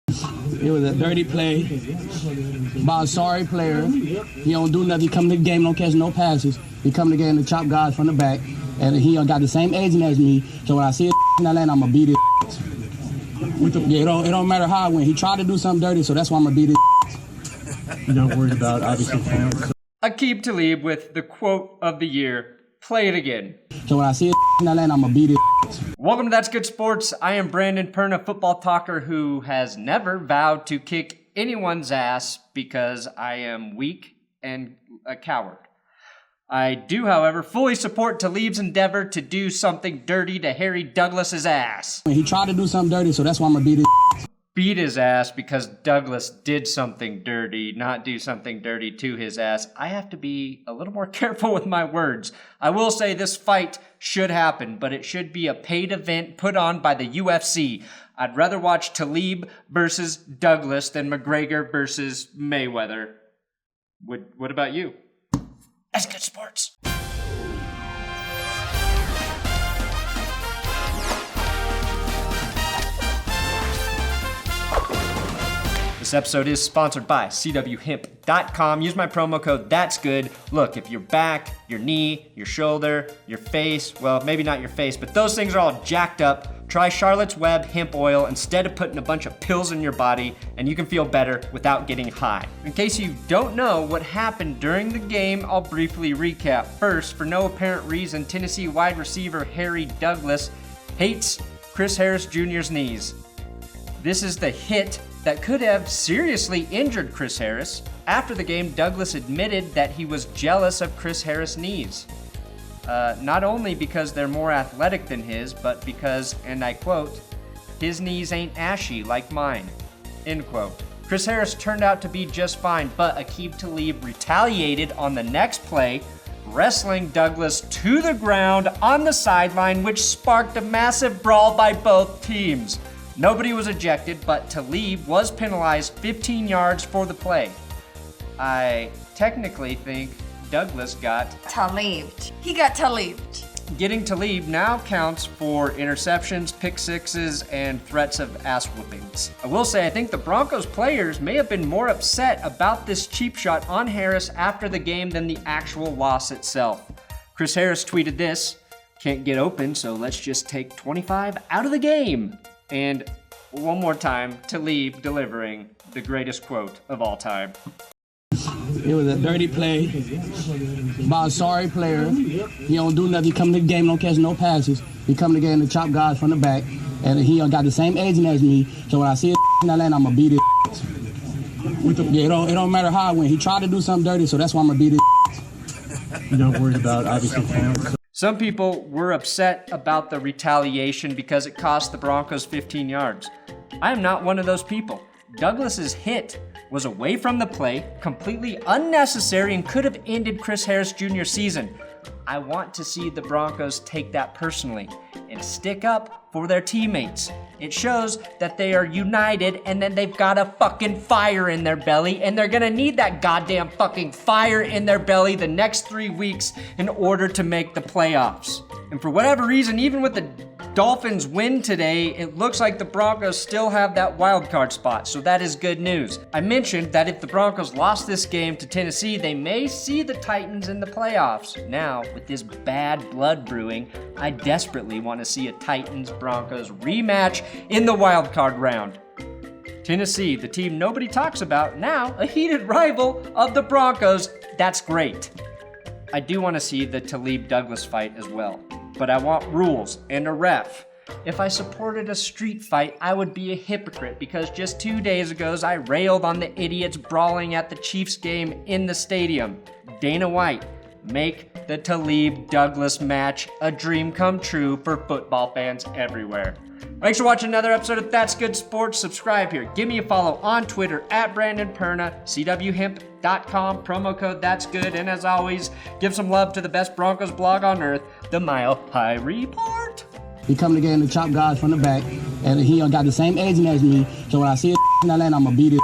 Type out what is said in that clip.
It was a dirty play by a sorry player. He don't do nothing. He come to the game, don't catch no passes. He come to the game to chop guys from the back. And he got the same agent as me. So when I see in that lane, I'm going to beat it. Yeah, it don't matter how I win. He tried to do something dirty, so that's why I'm going to beat it. You're not worried about, obviously, fans. Aqib Talib with the quote of the year. Play it again. So when I see in that lane, I'm going to beat it. Welcome to That's Good Sports. I am Brandon Perna, football talker who has never vowed to kick anyone's ass because I am weak and a coward. I do, however, fully support Talib's endeavor to do something dirty to Harry Douglas's ass. He tried to do something dirty, so that's why I'm going to beat it. Beat his ass because Douglas did something dirty, not do something dirty to his ass. I have to be a little more careful with my words. I will say this fight should happen, but it should be a paid event put on by the UFC. I'd rather watch Talib versus Douglas than McGregor versus Mayweather. What about you? That's Good Sports. This episode is sponsored by CWHemp.com. Use my promo code ThatsGood. Look, if your back, your knee, your shoulder, your face, well, maybe not your face, but those things are all jacked up, try Charlotte's Web hemp oil instead of putting a bunch of pills in your body, and you can feel better without getting high. In case you don't know what happened during the game, I'll briefly recap. First, for no apparent reason, Tennessee wide receiver Harry Douglas hates Chris Harris Jr.'s knees. This is the hit that could have seriously injured Chris Harris. After the game, Douglas admitted that he was jealous of Chris Harris' knees. Not only because they're more athletic than his, but because, and I quote, his knees ain't ashy like mine, end quote. Chris Harris turned out to be just fine, but Aqib Talib retaliated on the next play, wrestling Douglas to the ground on the sideline, which sparked a massive brawl by both teams. Nobody was ejected, but Talib was penalized 15 yards for the play. I technically think Douglas got Talibed. He got Talibed. Getting Talib now counts for interceptions, pick sixes, and threats of ass whoopings. I will say I think the Broncos players may have been more upset about this cheap shot on Harris after the game than the actual loss itself. Chris Harris tweeted this, "Can't get open, so let's just take 25 out of the game." And one more time, Talib delivering the greatest quote of all time. It was a dirty play by a sorry player. He don't do nothing. He come to the game, don't catch no passes. He come to the game to chop guys from the back. And he got the same agent as me. So when I see in that lane, I'm going to beat it. Yeah, it don't matter how I win. He tried to do something dirty, so that's why I'm going to beat it. You're not worried about, obviously, fans. Some people were upset about the retaliation because it cost the Broncos 15 yards. I am not one of those people. Douglas's hit was away from the play, completely unnecessary, and could have ended Chris Harris Jr.'s season. I want to see the Broncos take that personally and stick up for their teammates. It shows that they are united and that they've got a fucking fire in their belly, and they're gonna need that goddamn fucking fire in their belly the next 3 weeks in order to make the playoffs. And for whatever reason, even with the Dolphins win today, it looks like the Broncos still have that wild card spot, so that is good news. I mentioned that if the Broncos lost this game to Tennessee, they may see the Titans in the playoffs. Now, with this bad blood brewing, I desperately want to see a Titans-Broncos rematch in the wild card round. Tennessee, the team nobody talks about, now a heated rival of the Broncos. That's great. I do want to see the Talib-Douglas fight as well, but I want rules and a ref. If I supported a street fight, I would be a hypocrite because just 2 days ago, I railed on the idiots brawling at the Chiefs game in the stadium. Dana White, make the Talib-Douglas match a dream come true for football fans everywhere. Thanks for watching another episode of That's Good Sports. Subscribe here. Give me a follow on Twitter at Brandon Perna, CWHemp.com, promo code That's Good. And as always, give some love to the best Broncos blog on earth, the Mile High Report. He come to the game to chop guys from the back. And he got the same agent as me. So when I see in that lane, I'm going to beat it.